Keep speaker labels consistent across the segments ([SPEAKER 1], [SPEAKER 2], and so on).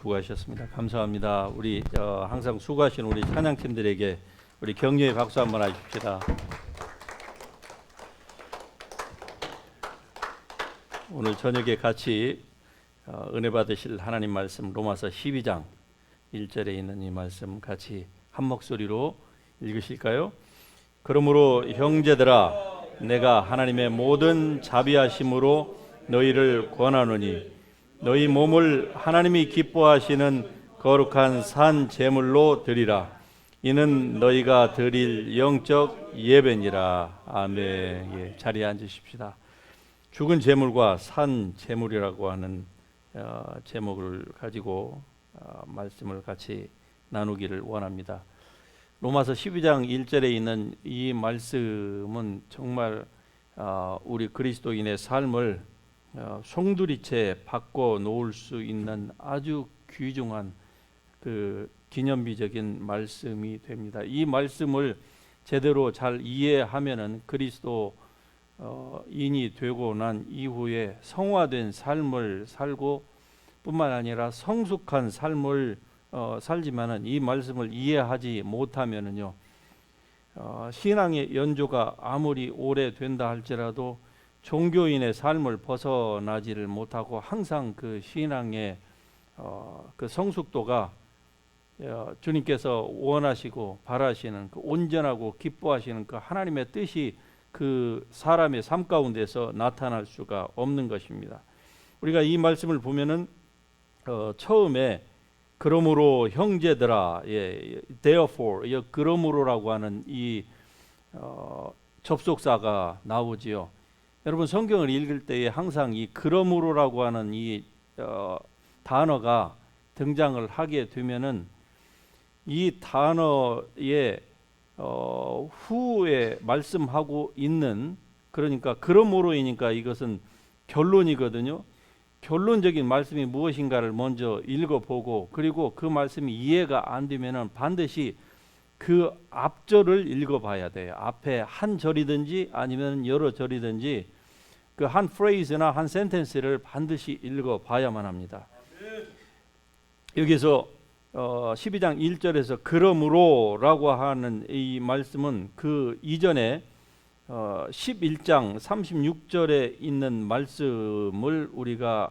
[SPEAKER 1] 수고하셨습니다. 감사합니다. 우리 항상 수고하신 우리 찬양팀들에게 우리 격려의 박수 한번 해주십시다. 오늘 저녁에 같이 은혜 받으실 하나님 말씀 로마서 12장 1절에 있는 이 말씀 같이 한 목소리로 읽으실까요? 그러므로 형제들아 내가 하나님의 모든 자비하심으로 너희를 권하노니 너희 몸을 하나님이 기뻐하시는 거룩한 산 제물로 드리라. 이는 너희가 드릴 영적 예배니라. 아멘. 예, 자리에 앉으십시다. 죽은 제물과 산 제물이라고 하는 제목을 가지고 말씀을 같이 나누기를 원합니다. 로마서 12장 1절에 있는 이 말씀은 정말 우리 그리스도인의 삶을 송두리째 바꿔 놓을 수 있는 아주 귀중한 그 기념비적인 말씀이 됩니다. 이 말씀을 제대로 잘 이해하면은 그리스도인이 되고 난 이후에 성화된 삶을 살고 뿐만 아니라 성숙한 삶을 살지만은 이 말씀을 이해하지 못하면은요 신앙의 연조가 아무리 오래된다 할지라도 종교인의 삶을 벗어나지를 못하고 항상 그 신앙의 그 성숙도가 주님께서 원하시고 바라시는 그 온전하고 기뻐하시는 그 하나님의 뜻이 그 사람의 삶 가운데서 나타날 수가 없는 것입니다. 우리가 이 말씀을 보면은 처음에 그러므로 형제들아, therefore, 그러므로라고 하는 이 접속사가 나오지요. 여러분 성경을 읽을 때에 항상 이 그러므로라고 하는 이 단어가 등장을 하게 되면은 이 단어의 후에 말씀하고 있는 그러니까 그러므로이니까 이것은 결론이거든요. 결론적인 말씀이 무엇인가를 먼저 읽어보고 그리고 그 말씀이 이해가 안 되면은 반드시 그 앞절을 읽어봐야 돼요. 앞에 한 절이든지 아니면 여러 절이든지 그 한 프레이즈나 한 센텐스를 반드시 읽어봐야만 합니다. 여기서 12장 1절에서 그러므로라고 하는 이 말씀은 그 이전에 11장 36절에 있는 말씀을 우리가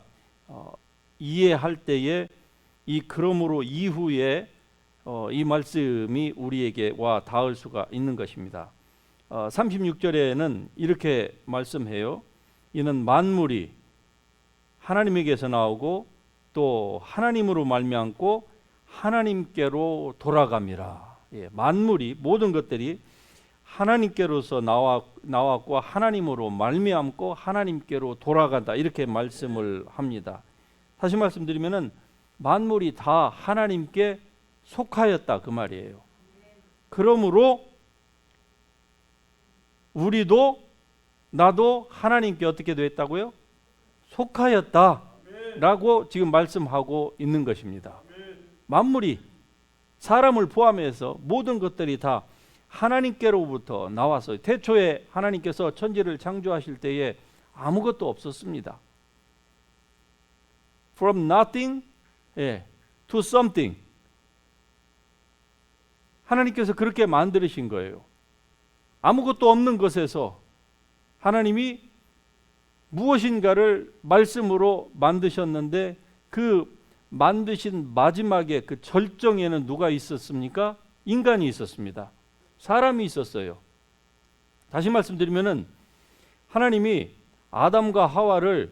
[SPEAKER 1] 이해할 때에 이 그러므로 이후에 이 말씀이 우리에게 와 닿을 수가 있는 것입니다. 36절에는 이렇게 말씀해요. 이는 만물이 하나님에게서 나오고 또 하나님으로 말미암고 하나님께로 돌아갑니다. 만물이 모든 것들이 하나님께로서 나왔고 하나님으로 말미암고 하나님께로 돌아간다 이렇게 말씀을 합니다. 다시 말씀드리면은 만물이 다 하나님께 속하였다 그 말이에요. 그러므로 우리도 나도 하나님께 어떻게 됐다고요? 속하였다 라고 지금 말씀하고 있는 것입니다. 만물이 사람을 포함해서 모든 것들이 다 하나님께로부터 나와서 태초에 하나님께서 천지를 창조하실 때에 아무것도 없었습니다. From nothing to something. 하나님께서 그렇게 만드신 거예요. 아무것도 없는 것에서 하나님이 무엇인가를 말씀으로 만드셨는데 그 만드신 마지막에 그 절정에는 누가 있었습니까? 인간이 있었습니다. 사람이 있었어요. 다시 말씀드리면은 하나님이 아담과 하와를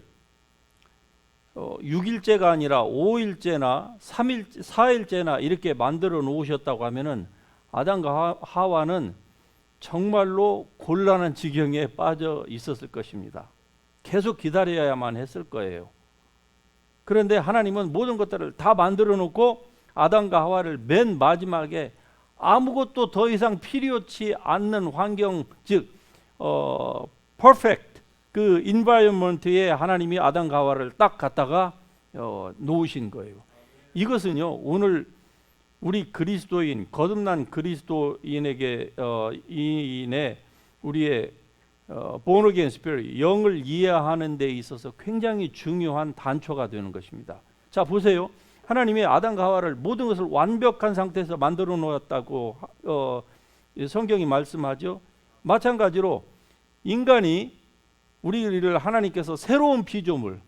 [SPEAKER 1] 6일째가 아니라 5일째나 4일째나 이렇게 만들어 놓으셨다고 하면은 아담과 하와는 정말로 곤란한 지경에 빠져 있었을 것입니다. 계속 기다려야만 했을 거예요. 그런데 하나님은 모든 것들을 다 만들어 놓고 아담과 하와를 맨 마지막에 아무것도 더 이상 필요치 않는 환경, 즉 perfect 그 environment에 하나님이 아담과 하와를 딱 갖다가 놓으신 거예요. 이것은요 오늘 우리 그리스도인 거듭난 그리스도인에게 인의 우리의 born again spirit 영을 이해하는 데 있어서 굉장히 중요한 단초가 되는 것입니다. 자 보세요. 하나님이 아담과 하와를 모든 것을 완벽한 상태에서 만들어 놓았다고 성경이 말씀하죠. 마찬가지로 인간이 우리를 하나님께서 새로운 피조물,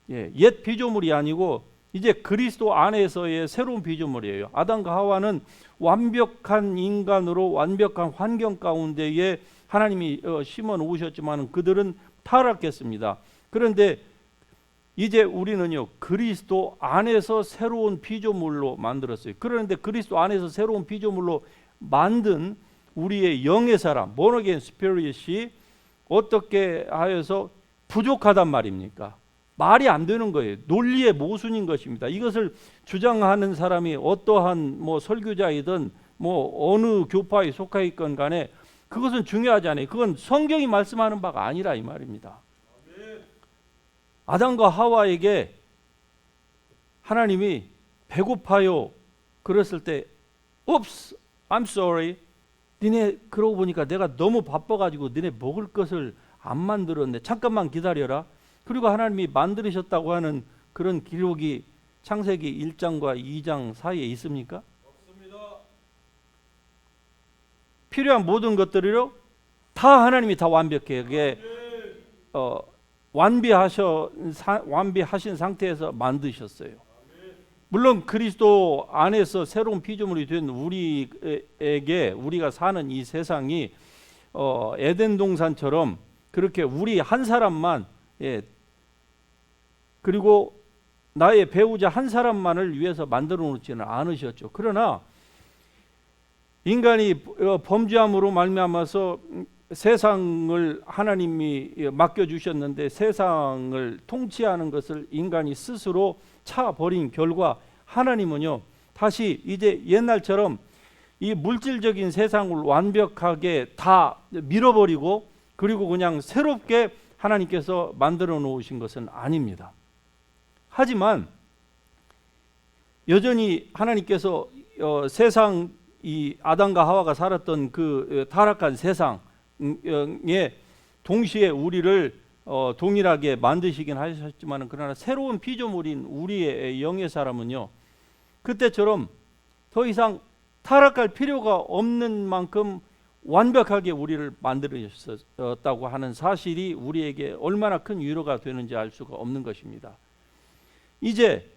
[SPEAKER 1] 옛 피조물이 아니고 이제 그리스도 안에서의 새로운 피조물이에요. 아담과 하와는 완벽한 인간으로 완벽한 환경 가운데에 하나님이 심어 놓으셨지만 그들은 타락했습니다. 그런데 이제 우리는요, 그리스도 안에서 새로운 피조물로 만들었어요. 그런데 그리스도 안에서 새로운 피조물로 만든 우리의 영의 사람, born again spirit이 어떻게 하여서 부족하단 말입니까? 말이 안 되는 거예요. 논리의 모순인 것입니다. 이것을 주장하는 사람이 어떠한 설교자이든 어느 교파에 속해 있건 간에 그것은 중요하지 않아요. 그건 성경이 말씀하는 바가 아니라 이 말입니다. 아담과 하와에게 하나님이 배고파요 그랬을 때 Oops, I'm sorry. 니네 그러고 보니까 내가 너무 바빠가지고 니네 먹을 것을 안 만들었네. 잠깐만 기다려라. 그리고 하나님이 만드셨다고 하는 그런 기록이 창세기 1장과 2장 사이에 있습니까? 없습니다. 필요한 모든 것들이요 다 하나님이 다 완벽하게 완비하신 상태에서 만드셨어요. 물론 그리스도 안에서 새로운 피조물이 된 우리에게 우리가 사는 이 세상이 에덴 동산처럼 그렇게 우리 한 사람만 그리고 나의 배우자 한 사람만을 위해서 만들어 놓지는 않으셨죠. 그러나 인간이 범죄함으로 말미암아서 세상을 하나님이 맡겨주셨는데 세상을 통치하는 것을 인간이 스스로 차버린 결과 하나님은요 다시 이제 옛날처럼 이 물질적인 세상을 완벽하게 다 밀어버리고 그리고 그냥 새롭게 하나님께서 만들어 놓으신 것은 아닙니다. 하지만 여전히 하나님께서 세상 이 아담과 하와가 살았던 그 타락한 세상에 동시에 우리를 동일하게 만드시긴 하셨지만 그러나 새로운 피조물인 우리의 영의 사람은요 그때처럼 더 이상 타락할 필요가 없는 만큼 완벽하게 우리를 만들으셨다고 하는 사실이 우리에게 얼마나 큰 위로가 되는지 알 수가 없는 것입니다. 이제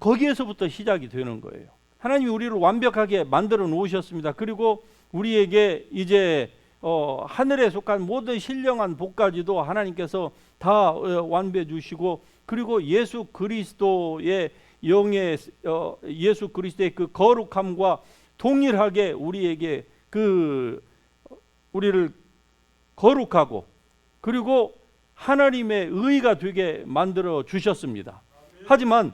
[SPEAKER 1] 거기에서부터 시작이 되는 거예요. 하나님이 우리를 완벽하게 만들어 놓으셨습니다. 그리고 우리에게 이제 하늘에 속한 모든 신령한 복까지도 하나님께서 다 완비해 주시고 그리고 예수 그리스도의 영의 예수 그리스도의 그 거룩함과 동일하게 우리에게 우리를 거룩하고 그리고 하나님의 의가 되게 만들어 주셨습니다. 하지만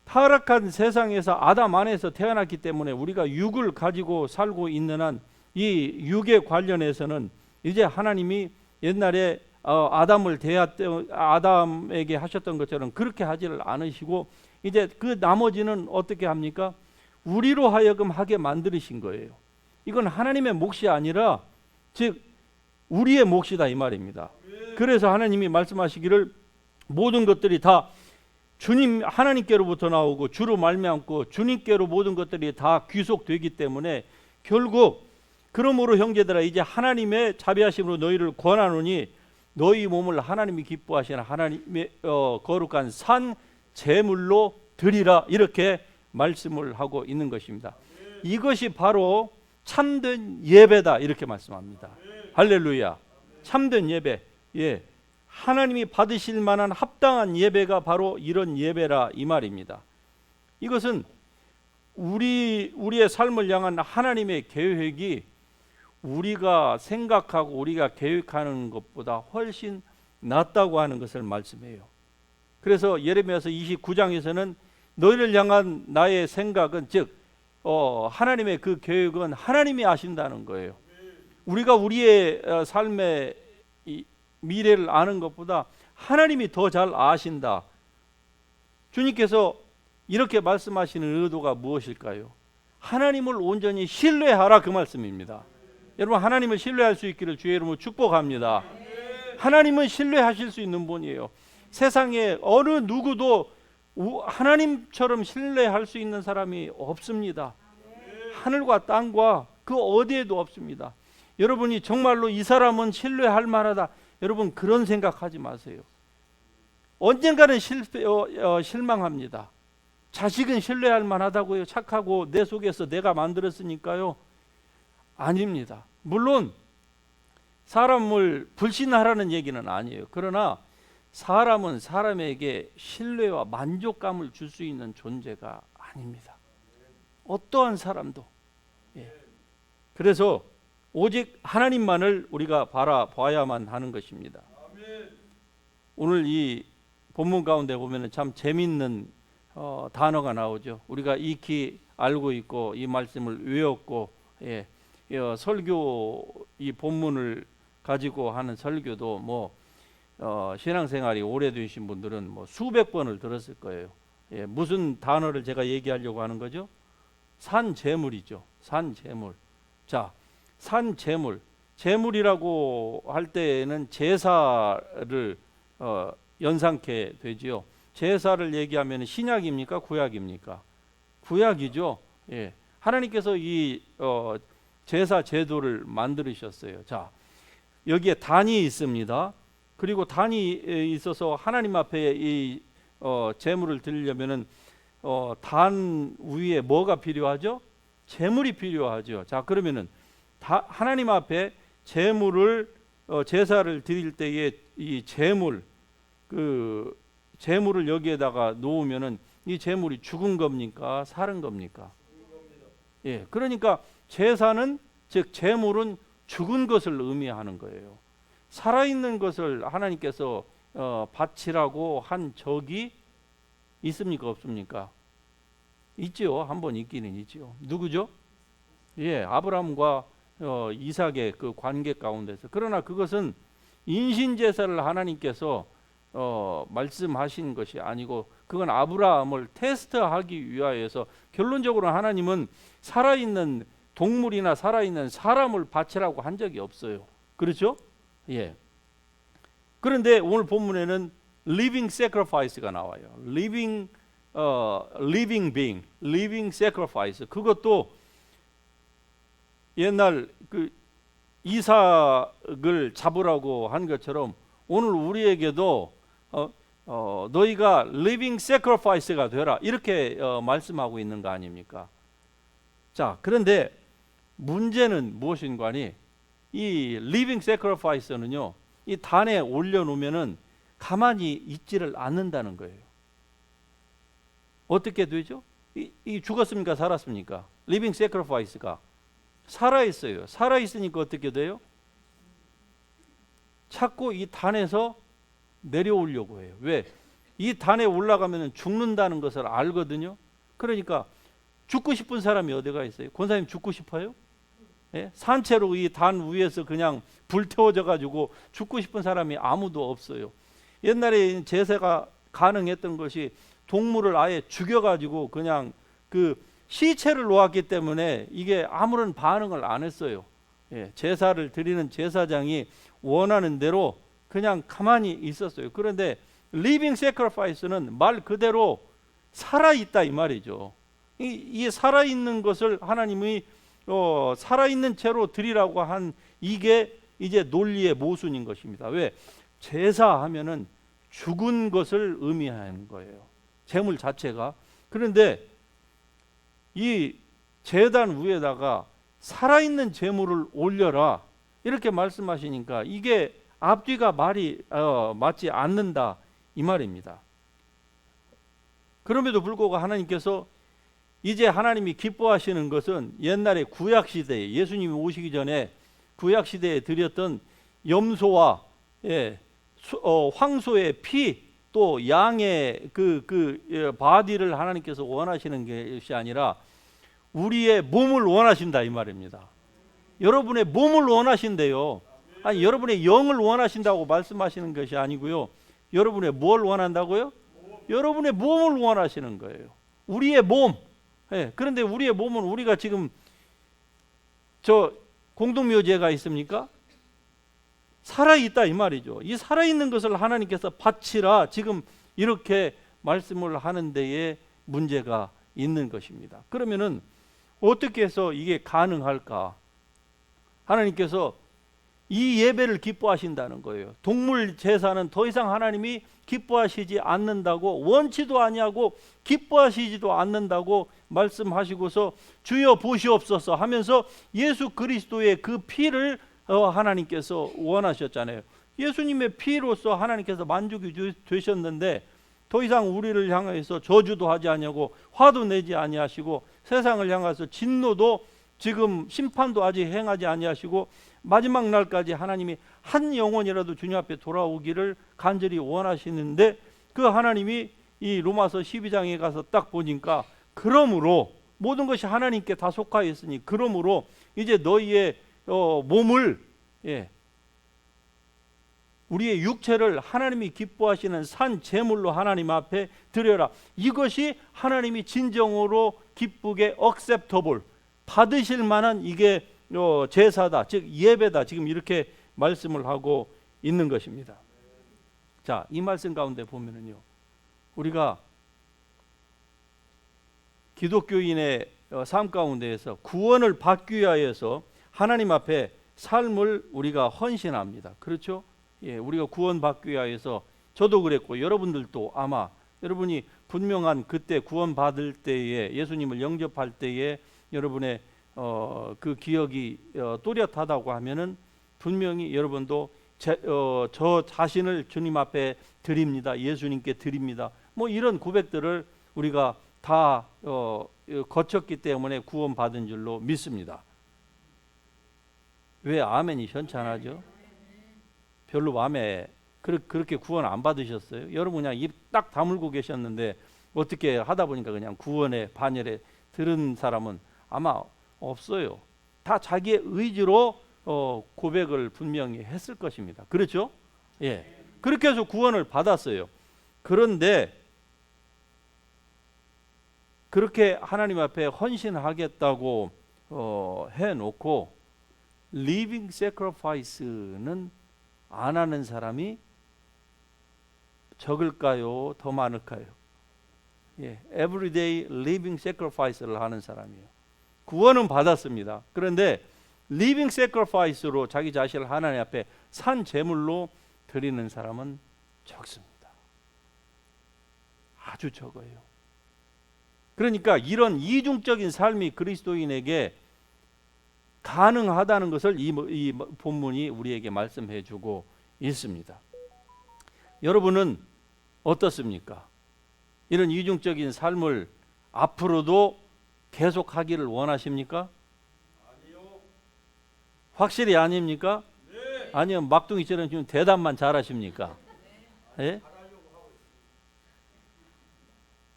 [SPEAKER 1] 타락한 세상에서 아담 안에서 태어났기 때문에 우리가 육을 가지고 살고 있는 한 이 육에 관련해서는 이제 하나님이 옛날에 아담에게 하셨던 것처럼 그렇게 하지를 않으시고 이제 그 나머지는 어떻게 합니까? 우리로 하여금 하게 만드신 거예요. 이건 하나님의 몫이 아니라 즉 우리의 몫이다 이 말입니다. 그래서 하나님이 말씀하시기를 모든 것들이 다 주님 하나님께로부터 나오고 주로 말미암고 주님께로 모든 것들이 다 귀속되기 때문에 결국 그러므로 형제들아 이제 하나님의 자비하심으로 너희를 권하노니 너희 몸을 하나님이 기뻐하시는 하나님의 거룩한 산 제물로 드리라 이렇게 말씀을 하고 있는 것입니다. 이것이 바로 참된 예배다 이렇게 말씀합니다. 할렐루야. 참된 예배. 하나님이 받으실 만한 합당한 예배가 바로 이런 예배라 이 말입니다. 이것은 우리의 삶을 향한 하나님의 계획이 우리가 생각하고 우리가 계획하는 것보다 훨씬 낫다고 하는 것을 말씀해요. 그래서 예레미야서 29장에서는 너희를 향한 나의 생각은 즉 하나님의 그 계획은 하나님이 아신다는 거예요. 우리가 우리의 삶의 미래를 아는 것보다 하나님이 더 잘 아신다. 주님께서 이렇게 말씀하시는 의도가 무엇일까요? 하나님을 온전히 신뢰하라 그 말씀입니다. 여러분 하나님을 신뢰할 수 있기를 주의 이름으로 축복합니다. 하나님은 신뢰하실 수 있는 분이에요. 세상에 어느 누구도 하나님처럼 신뢰할 수 있는 사람이 없습니다. 하늘과 땅과 그 어디에도 없습니다. 여러분이 정말로 이 사람은 신뢰할 만하다, 여러분 그런 생각하지 마세요. 언젠가는 실망합니다. 자식은 신뢰할 만하다고요? 착하고 내 속에서 내가 만들었으니까요? 아닙니다. 물론 사람을 불신하라는 얘기는 아니에요. 그러나 사람은 사람에게 신뢰와 만족감을 줄 수 있는 존재가 아닙니다. 어떠한 사람도. 그래서 오직 하나님만을 우리가 바라봐야만 하는 것입니다. 오늘 이 본문 가운데 보면 참 재미있는 단어가 나오죠. 우리가 익히 알고 있고 이 말씀을 외웠고, 설교 이 본문을 가지고 하는 설교도 신앙생활이 오래되신 분들은 수백 번을 들었을 거예요. 무슨 단어를 제가 얘기하려고 하는 거죠? 산재물이죠. 산재물. 자, 산재물. 재물이라고 할 때에는 제사를 연상케 되지요. 제사를 얘기하면 신약입니까? 구약입니까? 구약이죠. 하나님께서 이 제사 제도를 만들으셨어요. 자, 여기에 단이 있습니다. 그리고 단이 있어서 하나님 앞에 이 제물을 드리려면은 단 위에 뭐가 필요하죠? 제물이 필요하죠. 자, 그러면은 하나님 앞에 제물을 제사를 드릴 때에 이 제물, 그 제물을 여기에다가 놓으면은 이 제물이 죽은 겁니까? 살은 겁니까? 그러니까 제사는, 즉 제물은 죽은 것을 의미하는 거예요. 살아있는 것을 하나님께서 바치라고 한 적이 있습니까? 없습니까? 있지요. 한번 있기는 있지요. 누구죠? 아브라함과 이삭의 그 관계 가운데서. 그러나 그것은 인신제사를 하나님께서 말씀하신 것이 아니고, 그건 아브라함을 테스트하기 위하여서, 결론적으로 하나님은 살아있는 동물이나 살아있는 사람을 바치라고 한 적이 없어요. 그렇죠? 그런데 오늘 본문에는 living sacrifice가 나와요. living being, living sacrifice. 그것도 옛날 그 이삭을 잡으라고 한 것처럼 오늘 우리에게도 너희가 living sacrifice가 되라, 이렇게 말씀하고 있는 거 아닙니까? 자, 그런데 문제는 무엇인가니, 이 living sacrifice는요, 이 단에 올려놓으면은 가만히 있지를 않는다는 거예요. 어떻게 되죠? 이 죽었습니까? 살았습니까? living sacrifice가 살아있어요. 살아있으니까 어떻게 돼요? 자꾸 이 단에서 내려오려고 해요. 왜? 이 단에 올라가면 죽는다는 것을 알거든요. 그러니까 죽고 싶은 사람이 어디가 있어요? 권사님 죽고 싶어요? 산채로 이 단 위에서 그냥 불태워져 가지고 죽고 싶은 사람이 아무도 없어요. 옛날에 제사가 가능했던 것이 동물을 아예 죽여가지고 그냥 그 시체를 놓았기 때문에 이게 아무런 반응을 안 했어요. 제사를 드리는 제사장이 원하는 대로 그냥 가만히 있었어요. 그런데 living sacrifice는 말 그대로 살아있다 이 말이죠. 이 살아있는 것을 하나님이 살아있는 채로 드리라고 한, 이게 이제 논리의 모순인 것입니다. 왜? 제사하면은 죽은 것을 의미하는 거예요. 제물 자체가. 그런데 이 제단 위에다가 살아있는 제물을 올려라, 이렇게 말씀하시니까 이게 앞뒤가 말이 맞지 않는다 이 말입니다. 그럼에도 불구하고 하나님께서 이제 하나님이 기뻐하시는 것은 옛날에 구약시대에, 예수님이 오시기 전에 구약시대에 드렸던 염소와 황소의 피, 또 양의 바디를 하나님께서 원하시는 것이 아니라 우리의 몸을 원하신다 이 말입니다. 여러분의 몸을 원하신대요. 아니, 여러분의 영을 원하신다고 말씀하시는 것이 아니고요. 여러분의 뭘 원한다고요? 여러분의 몸을 원하시는 거예요. 우리의 몸. 그런데 우리의 몸은, 우리가 지금 저 공동묘지가 있습니까? 살아있다 이 말이죠. 이 살아있는 것을 하나님께서 바치라, 지금 이렇게 말씀을 하는 데에 문제가 있는 것입니다. 그러면은 어떻게 해서 이게 가능할까? 하나님께서 이 예배를 기뻐하신다는 거예요. 동물 제사는 더 이상 하나님이 기뻐하시지 않는다고, 원치도 아니하고 기뻐하시지도 않는다고 말씀하시고서 주여 보시옵소서 하면서 예수 그리스도의 그 피를 하나님께서 원하셨잖아요. 예수님의 피로서 하나님께서 만족이 되셨는데 더 이상 우리를 향해서 저주도 하지 아니하고 화도 내지 아니하시고 세상을 향해서 진노도 지금 심판도 아직 행하지 아니하시고 마지막 날까지 하나님이 한 영혼이라도 주님 앞에 돌아오기를 간절히 원하시는데, 그 하나님이 이 로마서 12장에 가서 딱 보니까 그러므로 모든 것이 하나님께 다 속하여 있으니 그러므로 이제 너희의 몸을, 우리의 육체를 하나님이 기뻐하시는 산 제물로 하나님 앞에 드려라. 이것이 하나님이 진정으로 기쁘게 acceptable, 받으실 만한 이게 제사다, 즉 예배다, 지금 이렇게 말씀을 하고 있는 것입니다. 자, 이 말씀 가운데 보면은요, 우리가 기독교인의 삶 가운데에서 구원을 받기 위하여서 하나님 앞에 삶을 우리가 헌신합니다. 그렇죠? 우리가 구원받기 위하여서, 저도 그랬고 여러분들도 아마 여러분이 분명한 그때 구원받을 때에, 예수님을 영접할 때에 여러분의 그 기억이 또렷하다고 하면은 분명히 여러분도 저 자신을 주님 앞에 드립니다, 예수님께 드립니다, 뭐 이런 고백들을 우리가 다 거쳤기 때문에 구원받은 줄로 믿습니다. 왜 아멘이 현찬하죠? 별로 마음에 그렇게 구원 안 받으셨어요? 여러분 그냥 입 딱 다물고 계셨는데 어떻게 하다 보니까 그냥 구원의 반열에 들은 사람은 아마 없어요. 다 자기의 의지로 고백을 분명히 했을 것입니다. 그렇죠? 그렇게 해서 구원을 받았어요. 그런데 그렇게 하나님 앞에 헌신하겠다고 해놓고 living sacrifice는 안 하는 사람이 적을까요? 더 많을까요? everyday living sacrifice를 하는 사람이에요. 구원은 받았습니다. 그런데 living sacrifice로 자기 자신을 하나님 앞에 산 제물로 드리는 사람은 적습니다. 아주 적어요. 그러니까 이런 이중적인 삶이 그리스도인에게 가능하다는 것을 이 본문이 우리에게 말씀해 주고 있습니다. 여러분은 어떻습니까? 이런 이중적인 삶을 앞으로도 계속하기를 원하십니까?
[SPEAKER 2] 아니요.
[SPEAKER 1] 확실히 아닙니까?
[SPEAKER 2] 네.
[SPEAKER 1] 아니면 막둥이처럼 지금 대답만 잘하십니까? 네?
[SPEAKER 2] 잘하려고 하고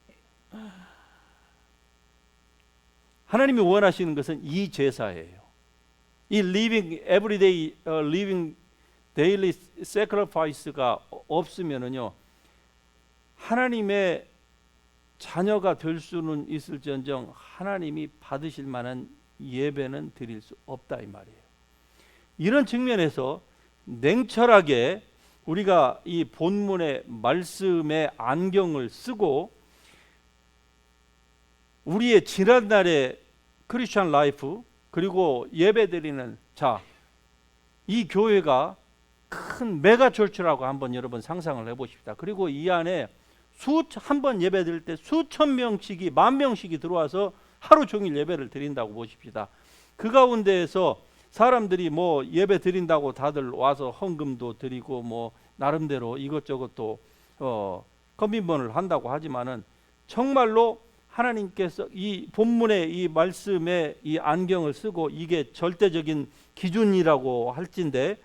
[SPEAKER 2] 있습니다.
[SPEAKER 1] 하나님이 원하시는 것은 이 제사예요. 이 living everyday living daily sacrifice가 없으면은요, 하나님의 자녀가 될 수는 있을지언정 하나님이 받으실 만한 예배는 드릴 수 없다 이 말이에요. 이런 측면에서 냉철하게 우리가 이 본문의 말씀의 안경을 쓰고 우리의 지난날의 크리스천 라이프, 그리고 예배드리는 이 교회가 큰 메가철치라고 한번 여러분 상상을 해보십시다. 그리고 이 안에 한 번 예배 드릴 때 수천 명씩이, 만 명씩이 들어와서 하루 종일 예배를 드린다고 보십시다. 그 가운데에서 사람들이 뭐 예배 드린다고 다들 와서 헌금도 드리고 뭐 나름대로 이것저것 또 커밋먼트를 한다고 하지만은 정말로 하나님께서 이 본문의 이 말씀의 이 안경을 쓰고, 이게 절대적인 기준이라고 할진데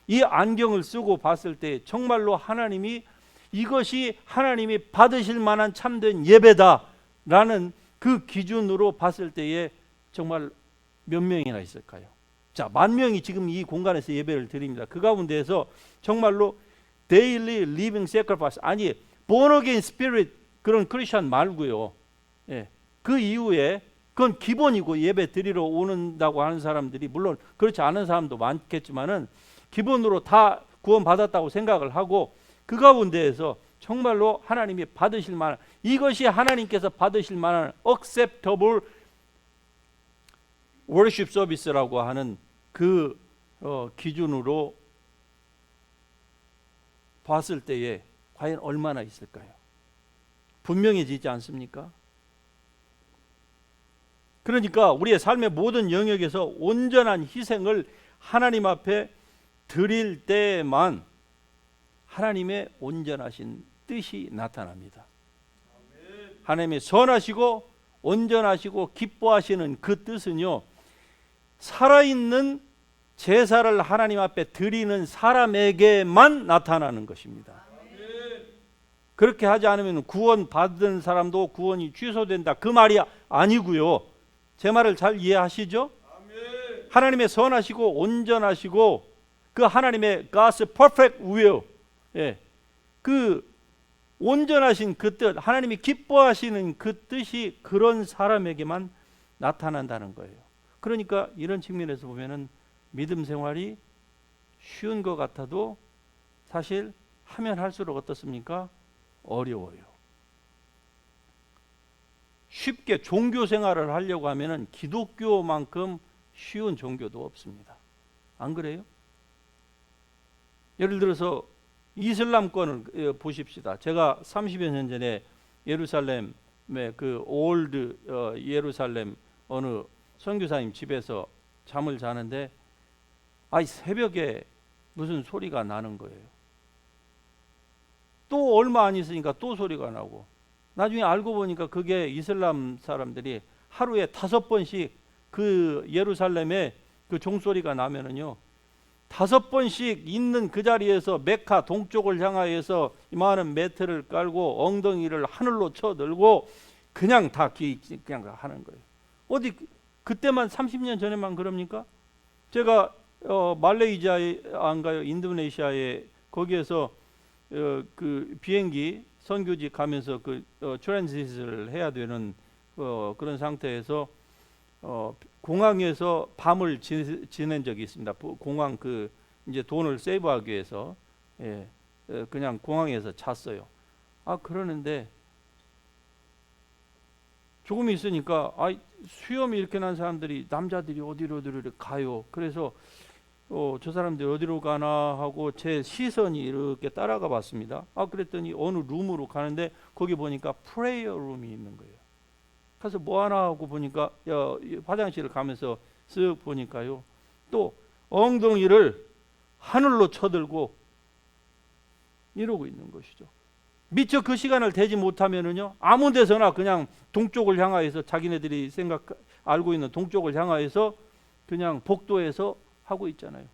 [SPEAKER 1] 이 안경을 쓰고 봤을 때 정말로 하나님이 이것이 하나님이 받으실 만한 참된 예배다라는 그 기준으로 봤을 때에 정말 몇 명이나 있을까요? 자, 10,000명이 지금 이 공간에서 예배를 드립니다. 그 가운데에서 정말로 daily living sacrifice, 아니 born again spirit 그런 크리스천 말고요. 그 이후에 그건 기본이고, 예배 드리러 오는다고 하는 사람들이 물론 그렇지 않은 사람도 많겠지만은 기본으로 다 구원받았다고 생각을 하고, 그 가운데에서 정말로 하나님이 받으실 만한, 이것이 하나님께서 받으실 만한 acceptable worship service라고 하는 그 기준으로 봤을 때에 과연 얼마나 있을까요? 분명해지지 않습니까? 그러니까 우리의 삶의 모든 영역에서 온전한 희생을 하나님 앞에 드릴 때만 하나님의 온전하신 뜻이 나타납니다. 하나님의 선하시고 온전하시고 기뻐하시는 그 뜻은요, 살아있는 제사를 하나님 앞에 드리는 사람에게만 나타나는 것입니다. 그렇게 하지 않으면 구원 받은 사람도 구원이 취소된다, 그 말이 아니고요. 제 말을 잘 이해하시죠? 하나님의 선하시고 온전하시고 그 하나님의 God's perfect will, 그 온전하신 그 뜻, 하나님이 기뻐하시는 그 뜻이 그런 사람에게만 나타난다는 거예요. 그러니까 이런 측면에서 보면은 믿음 생활이 쉬운 것 같아도 사실 하면 할수록 어떻습니까? 어려워요. 쉽게 종교 생활을 하려고 하면은 기독교만큼 쉬운 종교도 없습니다. 안 그래요? 예를 들어서 이슬람권을 보십시다. 제가 30여 년 전에 예루살렘의 그 올드 예루살렘 어느 선교사님 집에서 잠을 자는데 새벽에 무슨 소리가 나는 거예요. 또 얼마 안 있으니까 또 소리가 나고, 나중에 알고 보니까 그게 이슬람 사람들이 하루에 5번씩 그 예루살렘에 그 종소리가 나면은요, 5번씩 있는 그 자리에서 메카 동쪽을 향하여서 이만한 매트를 깔고 엉덩이를 하늘로 쳐들고 그냥 다 그냥 하는 거예요. 어디 그때만 30년 전에만 그럽니까? 제가 말레이시아에 안 가요, 인도네시아에 거기에서 그 비행기 선교지 가면서 그 트랜짓을 해야 되는 그런 상태에서 공항에서 밤을 지낸 적이 있습니다. 공항 그 이제 돈을 세이브하기 위해서 그냥 공항에서 잤어요. 그러는데 조금 있으니까 수염이 이렇게 난 사람들이, 남자들이 어디로 가요. 그래서 저 사람들이 어디로 가나 하고 제 시선이 이렇게 따라가 봤습니다. 그랬더니 어느 룸으로 가는데 거기 보니까 프레이어 룸이 있는 거예요. 가서 뭐 하나 하고 보니까 화장실을 가면서 쓱 보니까요, 또 엉덩이를 하늘로 쳐들고 이러고 있는 것이죠. 미처 그 시간을 대지 못하면은요, 아무 데서나 그냥 동쪽을 향하여서, 자기네들이 알고 있는 동쪽을 향하여서 그냥 복도에서 하고 있잖아요.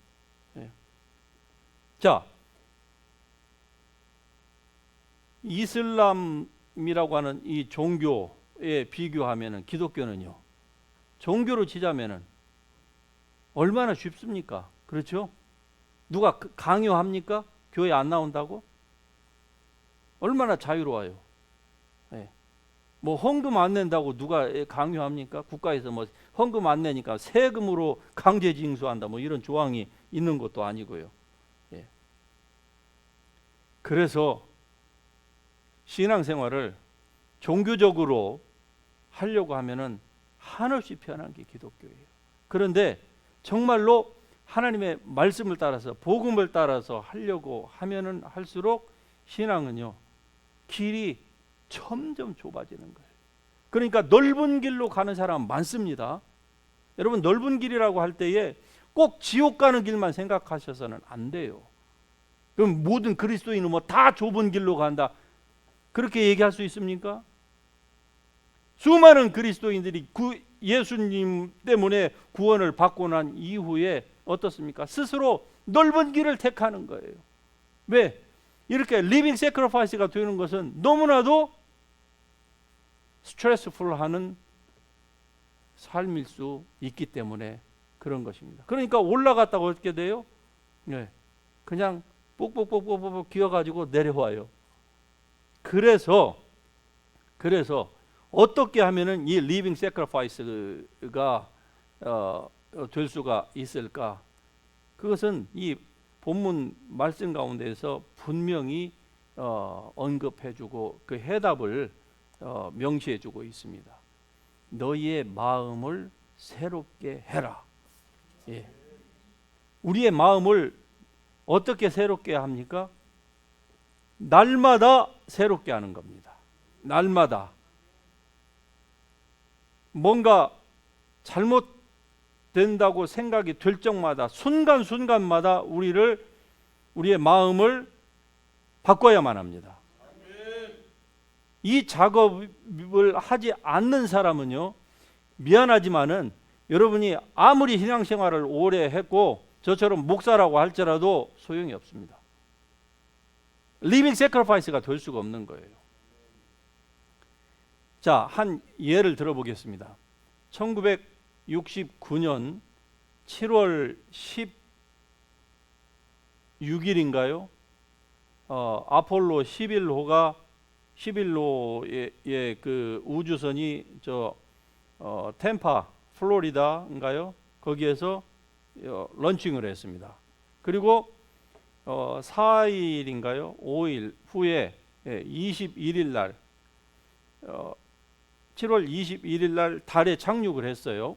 [SPEAKER 1] 자, 이슬람이라고 하는 이 종교에 비교하면은 기독교는요, 종교로 치자면은 얼마나 쉽습니까? 그렇죠? 누가 강요합니까? 교회 안 나온다고? 얼마나 자유로워요. 뭐 헌금 안 낸다고 누가 강요합니까? 국가에서 뭐 헌금 안 내니까 세금으로 강제 징수한다, 뭐 이런 조항이 있는 것도 아니고요. 그래서 신앙생활을 종교적으로 하려고 하면은 한없이 편한 게 기독교예요. 그런데 정말로 하나님의 말씀을 따라서, 복음을 따라서 하려고 하면은 할수록 신앙은요, 길이 점점 좁아지는 거예요. 그러니까 넓은 길로 가는 사람 많습니다. 여러분, 넓은 길이라고 할 때에 꼭 지옥 가는 길만 생각하셔서는 안 돼요. 그럼 모든 그리스도인은 뭐 다 좁은 길로 간다, 그렇게 얘기할 수 있습니까? 수많은 그리스도인들이 예수님 때문에 구원을 받고 난 이후에 어떻습니까? 스스로 넓은 길을 택하는 거예요. 왜? 이렇게 리빙 세크리파이스가 되는 것은 너무나도 스트레스풀하는 삶일 수 있기 때문에 그런 것입니다. 그러니까 올라갔다가 어떻게 돼요? 그냥 뽁뽁뽁뽁 기어가지고 내려와요. 그래서 어떻게 하면은 이 리빙 세크리파이스가 될 수가 있을까? 그것은 이 본문 말씀 가운데서 분명히 언급해주고 그 해답을 명시해주고 있습니다. 너희의 마음을 새롭게 해라. 예. 우리의 마음을 어떻게 새롭게 합니까? 날마다 새롭게 하는 겁니다. 날마다 뭔가 잘못된다고 생각이 될 적마다 순간순간마다 우리의 마음을 바꿔야만 합니다. 이 작업을 하지 않는 사람은요, 미안하지만은 여러분이 아무리 신앙생활을 오래 했고 저처럼 목사라고 할지라도 소용이 없습니다. 리빙 세크리파이스가 될 수가 없는 거예요. 자, 한 예를 들어보겠습니다. 1969년 7월 16일인가요? 아폴로 11호의 그 우주선이 템파 플로리다인가요? 거기에서 런칭을 했습니다. 그리고 4일인가요? 5일 후에 21일 날 7월 21일 날 달에 착륙을 했어요.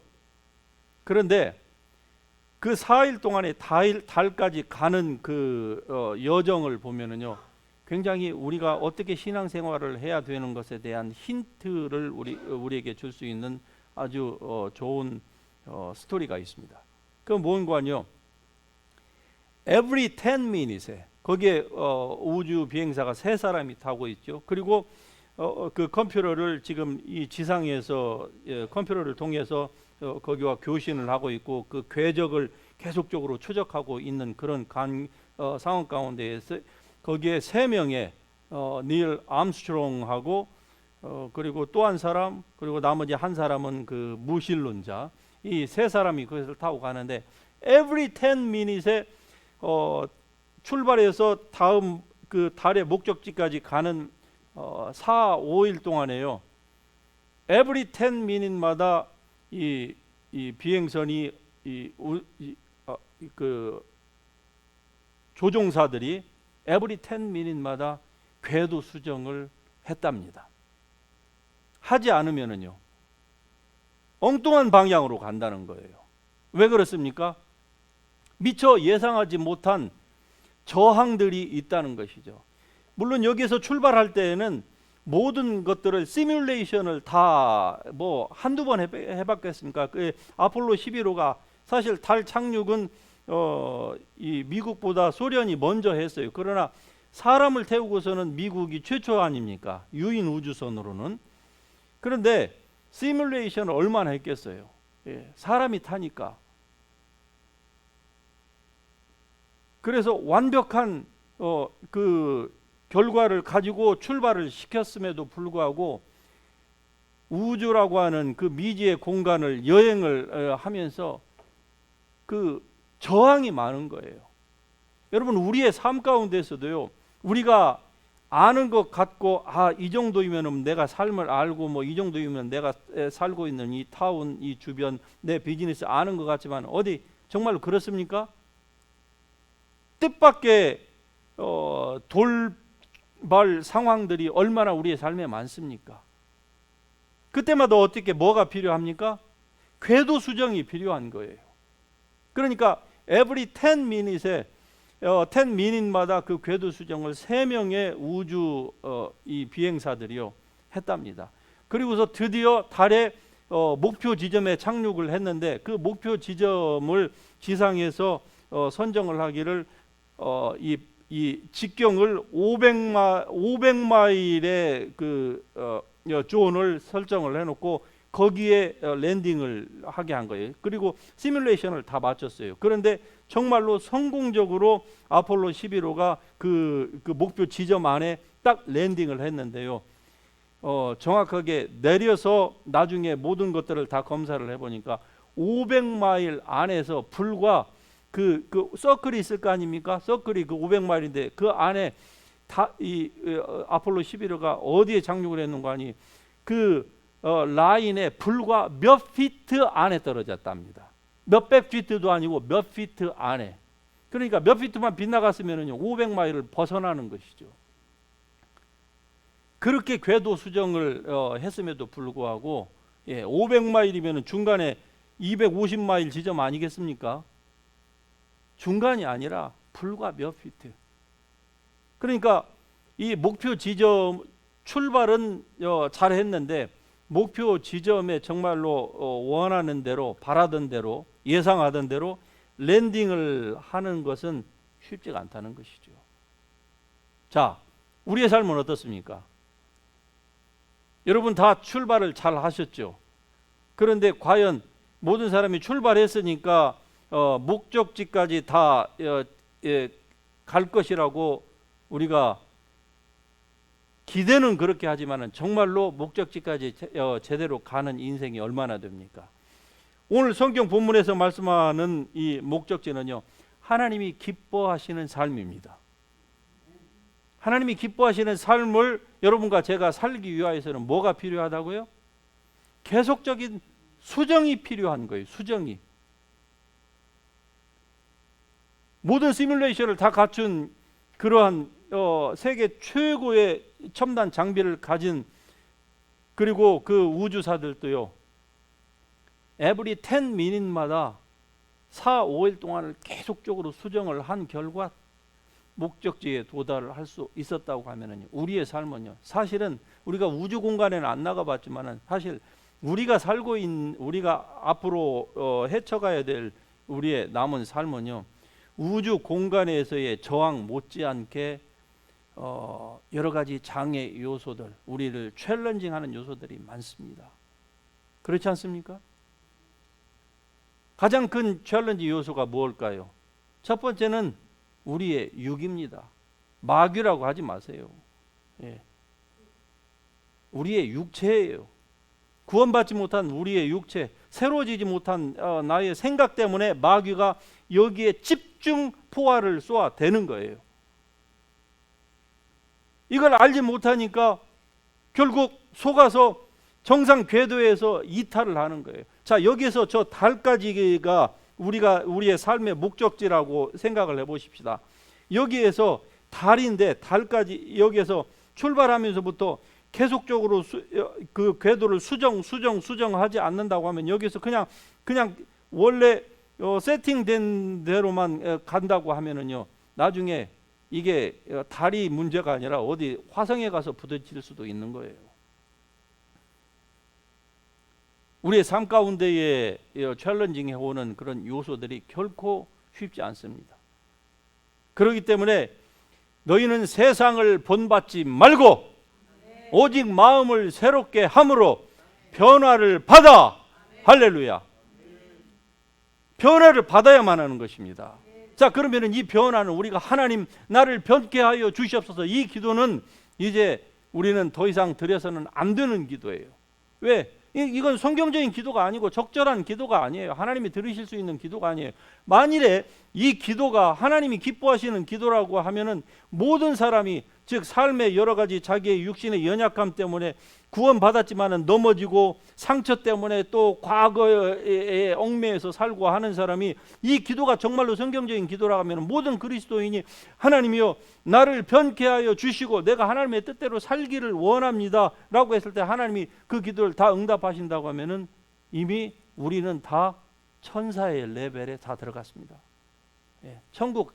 [SPEAKER 1] 그런데 그 4일 동안에 달까지 가는 그 여정을 보면은요, 굉장히 우리가 어떻게 신앙생활을 해야 되는 것에 대한 힌트를 우리에게 줄 수 있는 아주 좋은 스토리가 있습니다. 그건 뭔가요? Every 10 minutes에 거기에 우주 비행사가 3사람이 타고 있죠. 그리고 그 컴퓨터를 지금 이 지상에서 컴퓨터를 통해서 거기와 교신을 하고 있고 그 궤적을 계속적으로 추적하고 있는 그런 상황 가운데에서 거기에 3명의 닐 암스트롱하고 그리고 또 한 사람, 그리고 나머지 한 사람은 그 무신론자, 이 3사람이 그것을 타고 가는데 every 10 minutes에 출발해서 다음 그 달의 목적지까지 가는 4, 5일 동안에요, every 10 minute마다 이 비행선이 그 조종사들이 every 10 minute마다 궤도 수정을 했답니다. 하지 않으면은요, 엉뚱한 방향으로 간다는 거예요. 왜 그렇습니까? 미처 예상하지 못한 저항들이 있다는 것이죠. 물론 여기에서 출발할 때에는 모든 것들을 시뮬레이션을 다 뭐 한두 번 해봤겠습니까? 그 아폴로 11호가 사실 달 착륙은 이 미국보다 소련이 먼저 했어요. 그러나 사람을 태우고서는 미국이 최초 아닙니까? 유인 우주선으로는. 그런데 시뮬레이션을 얼마나 했겠어요? 사람이 타니까. 그래서 완벽한 그 결과를 가지고 출발을 시켰음에도 불구하고 우주라고 하는 그 미지의 공간을 여행을 하면서 그 저항이 많은 거예요. 여러분, 우리의 삶 가운데서도요, 우리가 아는 것 같고 이 정도이면 내가 삶을 알고 뭐 이 정도이면 내가 살고 있는 이 타운, 이 주변, 내 비즈니스 아는 것 같지만 어디 정말로 그렇습니까? 뜻밖의 돌발 상황들이 얼마나 우리의 삶에 많습니까? 그때마다 어떻게 뭐가 필요합니까? 궤도 수정이 필요한 거예요. 그러니까 every 10 minutes에 10 minute마다 그 궤도 수정을 3명의 우주 이 비행사들이요 했답니다. 그리고서 드디어 달의 목표 지점에 착륙을 했는데 그 목표 지점을 지상에서 선정을 하기를 이 직경을 500마일의 그 존을 설정을 해놓고 거기에 랜딩을 하게 한 거예요. 그리고 시뮬레이션을 다 마쳤어요. 그런데 정말로 성공적으로 아폴로 11호가 그 목표 지점 안에 딱 랜딩을 했는데요. 정확하게 내려서 나중에 모든 것들을 다 검사를 해보니까 500마일 안에서 불과 그 서클이 있을 거 아닙니까? 서클이 그 500마일인데 그 안에 이 아폴로 11호가 어디에 착륙을 했는가 하니 그 라인에 불과 몇 피트 안에 떨어졌답니다. 몇백 피트도 아니고 몇 피트 안에. 그러니까 몇 피트만 빗나갔으면은요 500마일을 벗어나는 것이죠. 그렇게 궤도 수정을 했음에도 불구하고 500마일이면 중간에 250마일 지점 아니겠습니까? 중간이 아니라 불과 몇 피트. 그러니까 이 목표 지점 출발은 잘 했는데 목표 지점에 정말로 원하는 대로, 바라던 대로, 예상하던 대로 랜딩을 하는 것은 쉽지가 않다는 것이죠. 자, 우리의 삶은 어떻습니까? 여러분 다 출발을 잘 하셨죠? 그런데 과연 모든 사람이 출발했으니까 목적지까지 다 갈 것이라고 우리가 기대는 그렇게 하지만은 정말로 목적지까지 제대로 가는 인생이 얼마나 됩니까? 오늘 성경 본문에서 말씀하는 이 목적지는요, 하나님이 기뻐하시는 삶입니다. 하나님이 기뻐하시는 삶을 여러분과 제가 살기 위하여서는 뭐가 필요하다고요? 계속적인 수정이 필요한 거예요. 수정이. 모든 시뮬레이션을 다 갖춘 그러한 세계 최고의 첨단 장비를 가진, 그리고 그 우주사들도요, every 10미닛마다 4, 5일 동안을 계속적으로 수정을 한 결과 목적지에 도달을 할 수 있었다고 하면은요, 우리의 삶은요, 사실은 우리가 우주 공간에는 안 나가봤지만은 사실 우리가 살고 있는, 우리가 앞으로 헤쳐가야 될 우리의 남은 삶은요, 우주 공간에서의 저항 못지않게 여러 가지 장애 요소들, 우리를 챌린징하는 요소들이 많습니다. 그렇지 않습니까? 가장 큰 챌린지 요소가 무엇일까요? 첫 번째는 우리의 육입니다. 마귀라고 하지 마세요. 우리의 육체예요. 구원받지 못한 우리의 육체, 새로워지지 못한 나의 생각 때문에 마귀가 여기에 집중 포화를 쏘아대는 거예요. 이걸 알지 못하니까 결국 속아서 정상 궤도에서 이탈을 하는 거예요. 자, 여기서 저 달까지가 우리의 삶의 목적지라고 생각을 해보십시다. 여기에서 달인데, 달까지 여기에서 출발하면서부터 계속적으로 그 궤도를 수정하지 않는다고 하면, 여기서 그냥 원래 세팅된 대로만 간다고 하면은요, 나중에 이게 달이 문제가 아니라 어디 화성에 가서 부딪힐 수도 있는 거예요. 우리의 삶 가운데에 챌린징해 오는 그런 요소들이 결코 쉽지 않습니다. 그렇기 때문에 너희는 세상을 본받지 말고 오직 마음을 새롭게 함으로 변화를 받아. 할렐루야. 변화를 받아야만 하는 것입니다. 자, 그러면 이 변화는 우리가 하나님 나를 변케 하여 주시옵소서, 이 기도는 이제 우리는 더 이상 드려서는 안 되는 기도예요. 왜? 이건 성경적인 기도가 아니고 적절한 기도가 아니에요. 하나님이 들으실 수 있는 기도가 아니에요. 만일에 이 기도가 하나님이 기뻐하시는 기도라고 하면은 모든 사람이, 즉 삶의 여러 가지 자기의 육신의 연약함 때문에 구원받았지만은 넘어지고 상처 때문에 또 과거에 얽매여서 살고 하는 사람이, 이 기도가 정말로 성경적인 기도라고 하면 모든 그리스도인이 하나님이여 나를 변케 하여 주시고 내가 하나님의 뜻대로 살기를 원합니다 라고 했을 때 하나님이 그 기도를 다 응답하신다고 하면은 이미 우리는 다 천사의 레벨에 다 들어갔습니다. 천국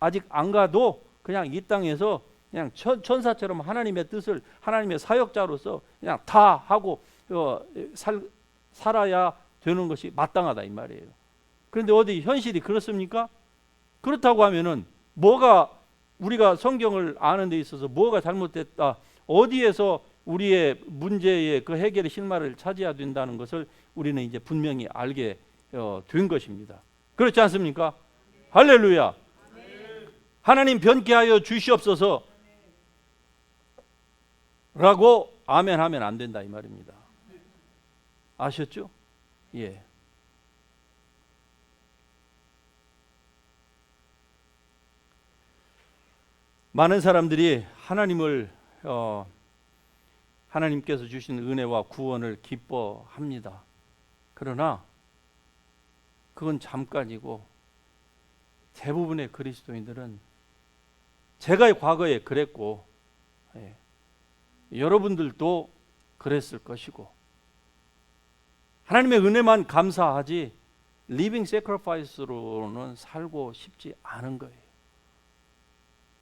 [SPEAKER 1] 아직 안 가도 그냥 이 땅에서 그냥 천사처럼 하나님의 뜻을, 하나님의 사역자로서 그냥 다 하고 살아야 되는 것이 마땅하다 이 말이에요. 그런데 어디 현실이 그렇습니까? 그렇다고 하면은 뭐가, 우리가 성경을 아는 데 있어서 뭐가 잘못됐다, 어디에서 우리의 문제의 그 해결의 실마리를 차지해야 된다는 것을 우리는 이제 분명히 알게 된 것입니다. 그렇지 않습니까? 할렐루야. 하나님 변케 하여 주시옵소서 라고 아멘 하면 안 된다 이 말입니다. 아셨죠? 예. 많은 사람들이 하나님께서 주신 은혜와 구원을 기뻐합니다. 그러나 그건 잠깐이고, 대부분의 그리스도인들은, 제가 과거에 그랬고, 여러분들도 그랬을 것이고, 하나님의 은혜만 감사하지 리빙 세크리파이스로는 살고 싶지 않은 거예요.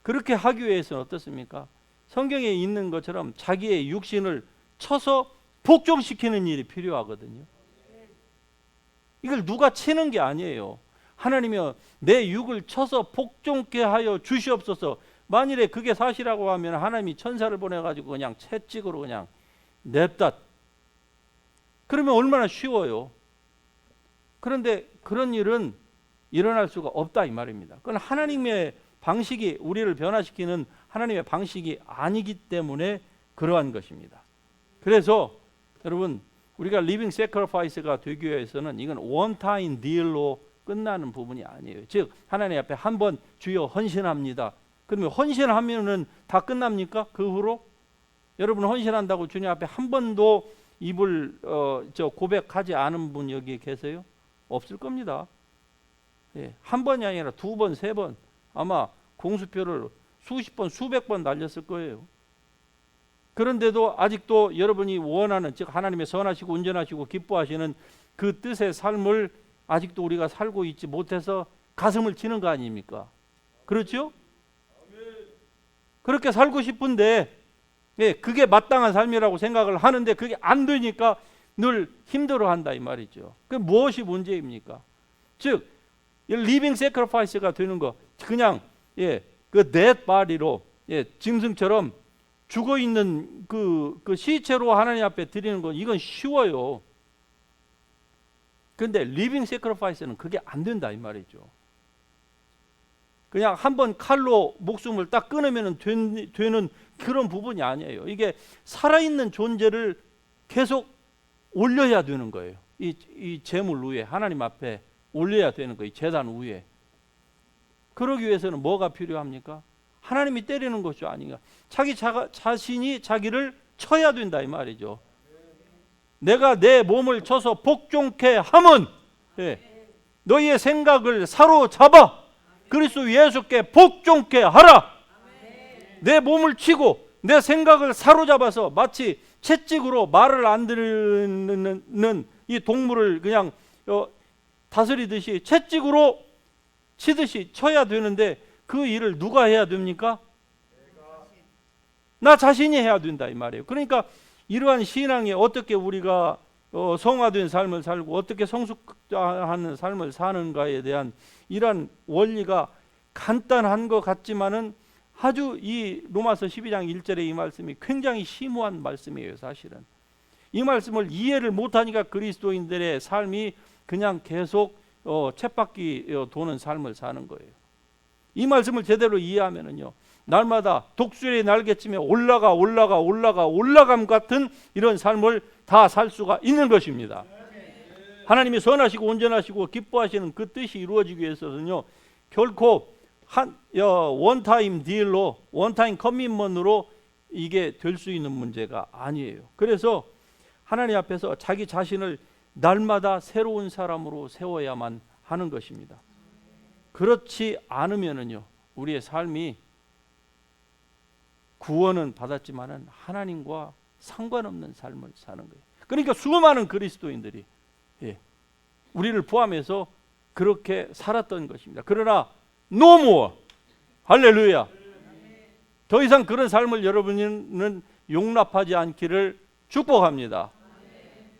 [SPEAKER 1] 그렇게 하기 위해서는 어떻습니까? 성경에 있는 것처럼 자기의 육신을 쳐서 복종시키는 일이 필요하거든요. 이걸 누가 치는 게 아니에요. 하나님이여 내 육을 쳐서 복종케 하여 주시옵소서. 만일에 그게 사실이라고 하면 하나님이 천사를 보내가지고 그냥 채찍으로 그냥 냅다. 그러면 얼마나 쉬워요. 그런데 그런 일은 일어날 수가 없다 이 말입니다. 그건 하나님의 방식이, 우리를 변화시키는 하나님의 방식이 아니기 때문에 그러한 것입니다. 그래서 여러분, 우리가 리빙 세크리파이스가 되기 위해서는 이건 원타임 딜로 끝나는 부분이 아니에요. 즉 하나님 앞에 한번 주여 헌신합니다. 그러면 헌신하면은 다 끝납니까? 그 후로 여러분 헌신한다고 주님 앞에 한 번도 입을 고백하지 않은 분 여기 계세요? 없을 겁니다. 예, 한 번이 아니라 두 번, 세 번, 아마 공수표를 수십 번, 수백 번 날렸을 거예요. 그런데도 아직도 여러분이 원하는, 즉 하나님의 선하시고 온전하시고 기뻐하시는 그 뜻의 삶을 아직도 우리가 살고 있지 못해서 가슴을 치는 거 아닙니까? 그렇죠? 그렇게 살고 싶은데, 예, 그게 마땅한 삶이라고 생각을 하는데 그게 안 되니까 늘 힘들어한다 이 말이죠. 그 무엇이 문제입니까? 즉 리빙 세크리파이스가 되는 거, 그냥 그 dead body로, 짐승처럼 죽어 있는 그 시체로 하나님 앞에 드리는 건 이건 쉬워요. 그런데 리빙 세크리파이스는 그게 안 된다 이 말이죠. 그냥 한번 칼로 목숨을 딱 끊으면 되는 그런 부분이 아니에요. 이게 살아있는 존재를 계속 올려야 되는 거예요. 이 제물 위에, 하나님 앞에 올려야 되는 거예요. 제단 위에. 그러기 위해서는 뭐가 필요합니까? 하나님이 때리는 것이 아닌가. 자신이 자기를 쳐야 된다 이 말이죠. 내가 내 몸을 쳐서 복종케 함은, 너희의 생각을 사로잡아 그리스도 예수께 복종케 하라. 내 몸을 치고 내 생각을 사로잡아서 마치 채찍으로 말을 안 듣는 이 동물을 그냥 다스리듯이 채찍으로 치듯이 쳐야 되는데 그 일을 누가 해야 됩니까? 나 자신이 해야 된다 이 말이에요. 그러니까 이러한 신앙에 어떻게 우리가 성화된 삶을 살고 어떻게 성숙한 삶을 사는가에 대한 이러한 원리가 간단한 것 같지만은 아주 이 로마서 12장 1절의 이 말씀이 굉장히 심오한 말씀이에요. 사실은 이 말씀을 이해를 못하니까 그리스도인들의 삶이 그냥 계속 쳇바퀴 도는 삶을 사는 거예요. 이 말씀을 제대로 이해하면은요, 날마다 독수리의 날개쯤에 올라감 같은 이런 삶을 다 살 수가 있는 것입니다. 하나님이 선하시고 온전하시고 기뻐하시는 그 뜻이 이루어지기 위해서는요, 결코 원타임 딜로, 원타임 커밋먼트로 이게 될 수 있는 문제가 아니에요. 그래서 하나님 앞에서 자기 자신을 날마다 새로운 사람으로 세워야만 하는 것입니다. 그렇지 않으면은요, 우리의 삶이 구원은 받았지만은 하나님과 상관없는 삶을 사는 거예요. 그러니까 수많은 그리스도인들이 우리를 포함해서 그렇게 살았던 것입니다. 그러나 no more, 할렐루야, 더 이상 그런 삶을 여러분은 용납하지 않기를 축복합니다.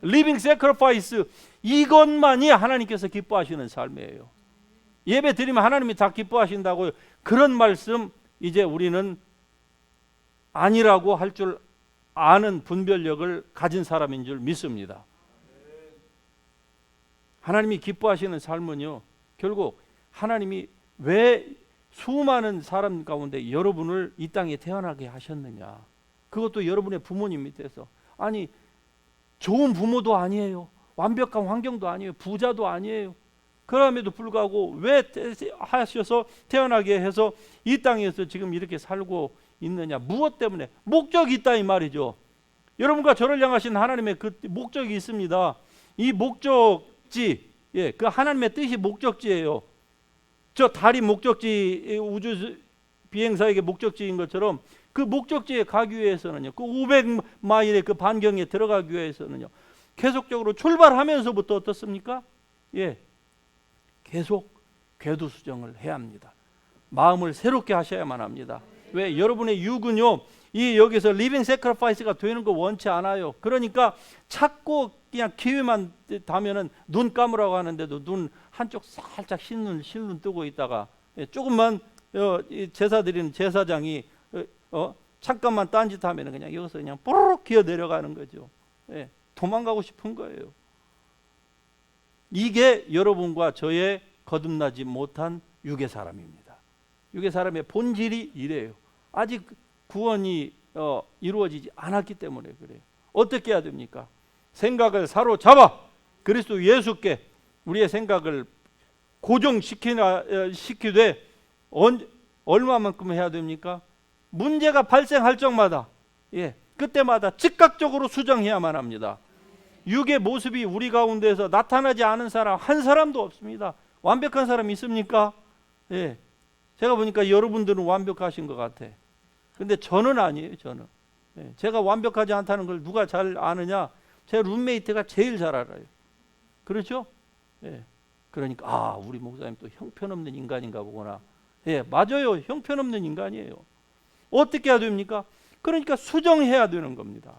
[SPEAKER 1] 리빙 세크리파이스, 이것만이 하나님께서 기뻐하시는 삶이에요. 예배 드리면 하나님이 다 기뻐하신다고요. 그런 말씀 이제 우리는 아니라고 할 줄 아는 분별력을 가진 사람인 줄 믿습니다. 하나님이 기뻐하시는 삶은요, 결국 하나님이 왜 수많은 사람 가운데 여러분을 이 땅에 태어나게 하셨느냐, 그것도 여러분의 부모님 밑에서, 아니 좋은 부모도 아니에요, 완벽한 환경도 아니에요, 부자도 아니에요. 그럼에도 불구하고 왜 하셔서 태어나게 해서 이 땅에서 지금 이렇게 살고 있느냐, 무엇 때문에? 목적이 있다 이 말이죠. 여러분과 저를 향하신 하나님의 그 목적이 있습니다. 이 목적지, 그 하나님의 뜻이 목적지예요. 저 달이 목적지, 우주 비행사에게 목적지인 것처럼 그 목적지에 가기 위해서는요, 그 500마일의 그 반경에 들어가기 위해서는요, 계속적으로 출발하면서부터 어떻습니까? 예, 계속 궤도 수정을 해야 합니다. 마음을 새롭게 하셔야만 합니다. 왜? 여러분의 육은요, 이 여기서 리빙 세크리파이스가 되는 거 원치 않아요. 그러니까 자꾸 그냥 기회만 닿으면은 눈 감으라고 하는데도 눈 한쪽 살짝 흰눈 뜨고 있다가, 예, 조금만 제사 드리는 제사장이 잠깐만 딴짓하면 그냥 여기서 그냥 뽀로록 기어 내려가는 거죠. 예, 도망가고 싶은 거예요. 이게 여러분과 저의 거듭나지 못한 육의 사람입니다. 육의 사람의 본질이 이래요. 아직 구원이 이루어지지 않았기 때문에 그래요. 어떻게 해야 됩니까? 생각을 그리스도 예수께 우리의 생각을 고정시키되 얼마만큼 해야 됩니까? 문제가 발생할 적마다, 예, 그때마다 즉각적으로 수정해야만 합니다. 육의 모습이 우리 가운데서 나타나지 않은 사람 한 사람도 없습니다. 완벽한 사람 있습니까? 예, 제가 보니까 여러분들은 완벽하신 것 같아. 근데 저는 아니에요. 저는, 예, 제가 완벽하지 않다는 걸 누가 잘 아느냐? 제 룸메이트가 제일 잘 알아요. 그렇죠? 예, 그러니까 우리 목사님 또 형편없는 인간인가 보구나. 예, 맞아요. 형편없는 인간이에요. 어떻게 해야 됩니까? 그러니까 수정해야 되는 겁니다.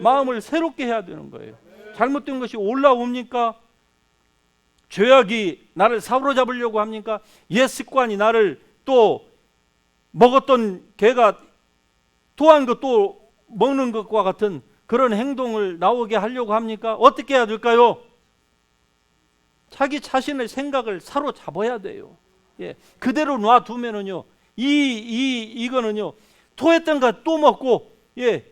[SPEAKER 1] 마음을 새롭게 해야 되는 거예요. 잘못된 것이 올라옵니까? 죄악이 나를 사로잡으려고 합니까? 옛 습관이 나를 또 먹었던 개가 토한 것 또 먹는 것과 같은 그런 행동을 나오게 하려고 합니까? 어떻게 해야 될까요? 자기 자신의 생각을 사로잡아야 돼요. 예, 그대로 놔두면은요, 이거는요, 토했던 거 또 먹고, 예,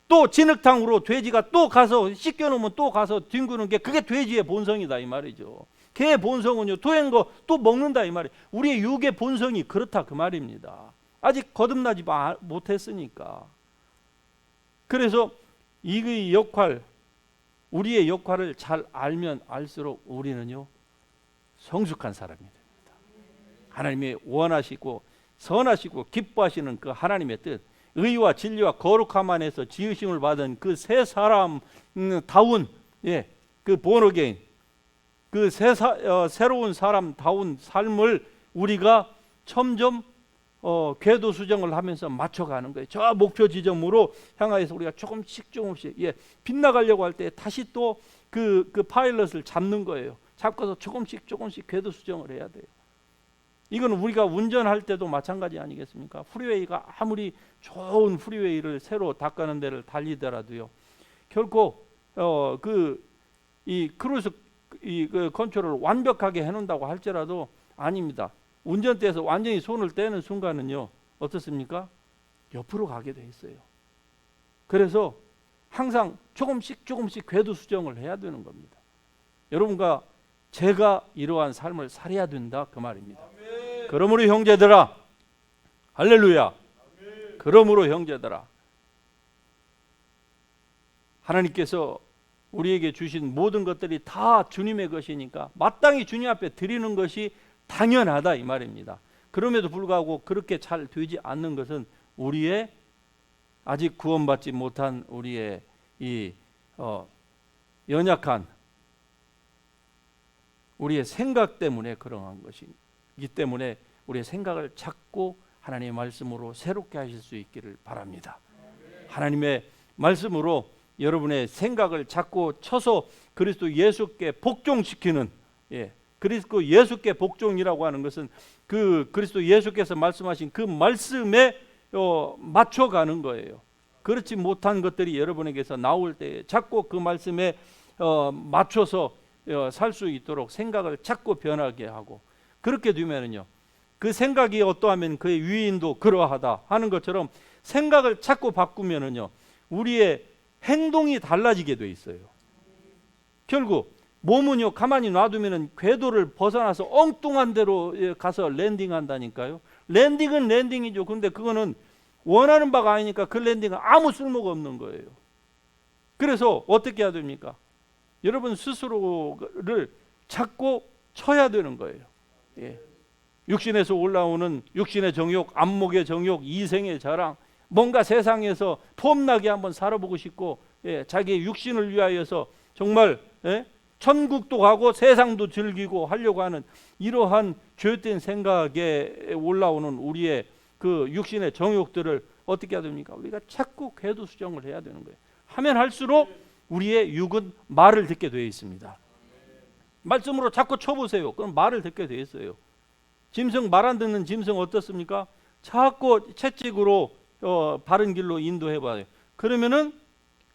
[SPEAKER 1] 또 진흙탕으로 돼지가 또 가서 씻겨놓으면 또 가서 뒹구는 게 그게 돼지의 본성이다 이 말이죠. 개의 본성은요, 토한 거 또 먹는다 이 말이에요. 우리의 육의 본성이 그렇다 그 말입니다. 아직 거듭나지 못했으니까. 그래서 이 역할, 우리의 역할을 잘 알면 알수록 우리는요, 성숙한 사람이 됩니다. 하나님이 원하시고 선하시고 기뻐하시는 그 하나님의 뜻, 의와 진리와 거룩함 안에서 지으심을 받은 그 새 사람 다운, 예, 그 본어게인, 그 새로운 사람 다운 삶을 우리가 점점 궤도 수정을 하면서 맞춰가는 거예요. 저 목표 지점으로 향하여서 우리가 조금씩 예, 빗나가려고 할 때 다시 또 그 파일럿을 잡는 거예요. 잡고서 조금씩 궤도 수정을 해야 돼요. 이건 우리가 운전할 때도 마찬가지 아니겠습니까? 프리웨이가 아무리 좋은 프리웨이를 새로 닦아는 데를 달리더라도요, 결코 이 크루즈 그 컨트롤을 완벽하게 해놓는다고 할지라도 아닙니다. 운전대에서 완전히 손을 떼는 순간은요, 어떻습니까? 옆으로 가게 돼 있어요. 그래서 항상 조금씩 궤도 수정을 해야 되는 겁니다. 여러분과 제가 이러한 삶을 살아야 된다 그 말입니다. 아멘. 그러므로 형제들아, 할렐루야. 아멘. 그러므로 형제들아, 하나님께서 우리에게 주신 모든 것들이 다 주님의 것이니까 마땅히 주님 앞에 드리는 것이 당연하다 이 말입니다. 그럼에도 불구하고 그렇게 잘 되지 않는 것은 우리의 아직 구원받지 못한 우리의 이 연약한 우리의 생각 때문에 그러한 것이기 때문에 우리의 생각을 찾고 하나님의 말씀으로 새롭게 하실 수 있기를 바랍니다. 하나님의 말씀으로 여러분의 생각을 찾고 쳐서 그리스도 예수께 복종시키는, 예, 그리스도 예수께 복종이라고 하는 것은 그 그리스도 예수께서 말씀하신 그 말씀에 맞춰가는 거예요. 그렇지 못한 것들이 여러분에게서 나올 때 자꾸 그 말씀에 맞춰서 살 수 있도록 생각을 자꾸 변하게 하고, 그렇게 되면은요, 그 생각이 어떠하면 그의 유인도 그러하다 하는 것처럼 생각을 자꾸 바꾸면은요, 우리의 행동이 달라지게 돼 있어요. 결국 몸은요, 가만히 놔두면은 궤도를 벗어나서 엉뚱한 데로 가서 랜딩한다니까요. 랜딩은 랜딩이죠. 근데 그거는 원하는 바가 아니니까 그 랜딩은 아무 쓸모가 없는 거예요. 그래서 어떻게 해야 됩니까? 여러분 스스로를 찾고 쳐야 되는 거예요. 예. 육신에서 올라오는 육신의 정욕, 안목의 정욕, 이생의 자랑, 뭔가 세상에서 폼나게 한번 살아보고 싶고, 자기의 육신을 위하여서 정말 천국도 가고 세상도 즐기고 하려고 하는 이러한 죄된 생각에 올라오는 우리의 그 육신의 정욕들을 어떻게 해야 됩니까? 우리가 자꾸 궤도 수정을 해야 되는 거예요. 하면 할수록 우리의 육은 말을 듣게 되어 있습니다. 말씀으로 자꾸 쳐보세요. 그럼 말을 듣게 되어 있어요. 짐승, 말 안 듣는 짐승 어떻습니까? 자꾸 채찍으로 바른 길로 인도해 봐요. 그러면은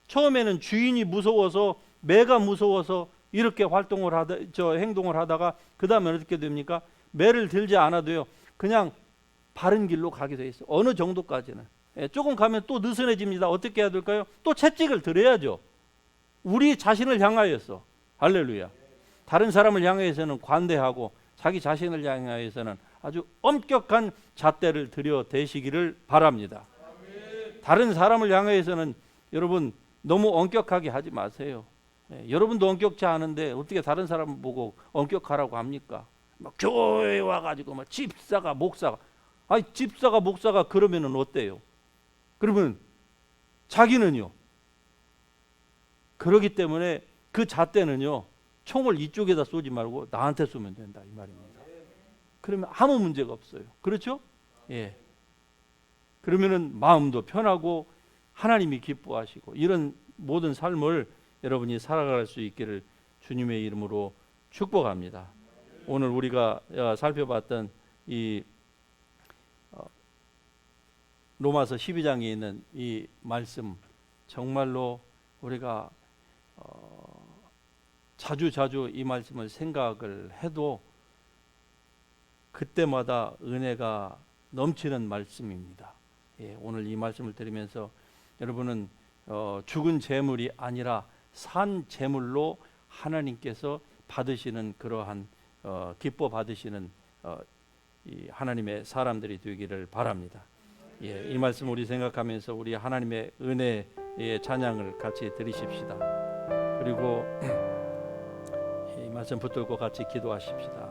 [SPEAKER 1] 처음에는 주인이 무서워서, 매가 무서워서 이렇게 행동을 하다가 그 다음에 어떻게 됩니까? 매를 들지 않아도요, 그냥 바른 길로 가게 돼 있어요. 어느 정도까지는. 조금 가면 또 느슨해집니다. 어떻게 해야 될까요? 또 채찍을 들어야죠. 우리 자신을 향하여서. 할렐루야. 다른 사람을 향해서는 관대하고 자기 자신을 향하여서는 아주 엄격한 잣대를 들여대시기를 바랍니다. 다른 사람을 향해서는 여러분 너무 엄격하게 하지 마세요. 여러분도 엄격치 않은데 어떻게 다른 사람을 보고 엄격하라고 합니까? 막 교회에 와가지고 막 집사가 목사가, 아니 집사가 목사가 그러면은 어때요? 그러면 자기는요. 그러기 때문에 그 잣대는요, 총을 이쪽에다 쏘지 말고 나한테 쏘면 된다 이 말입니다. 그러면 아무 문제가 없어요. 그렇죠? 예. 그러면은 마음도 편하고 하나님이 기뻐하시고 이런 모든 삶을 여러분이 살아갈 수 있기를 주님의 이름으로 축복합니다. 오늘 우리가 살펴봤던 이 로마서 12장에 있는 이 말씀, 정말로 우리가 자주 이 말씀을 생각을 해도 그때마다 은혜가 넘치는 말씀입니다. 오늘 이 말씀을 들으면서 여러분은 죽은 재물이 아니라 산 재물로 하나님께서 받으시는 그러한 기뻐 받으시는 이 하나님의 사람들이 되기를 바랍니다. 이 말씀 우리 생각하면서 우리 하나님의 은혜의 찬양을 같이 드리십시다. 그리고 이 말씀 붙들고 같이 기도하십시다.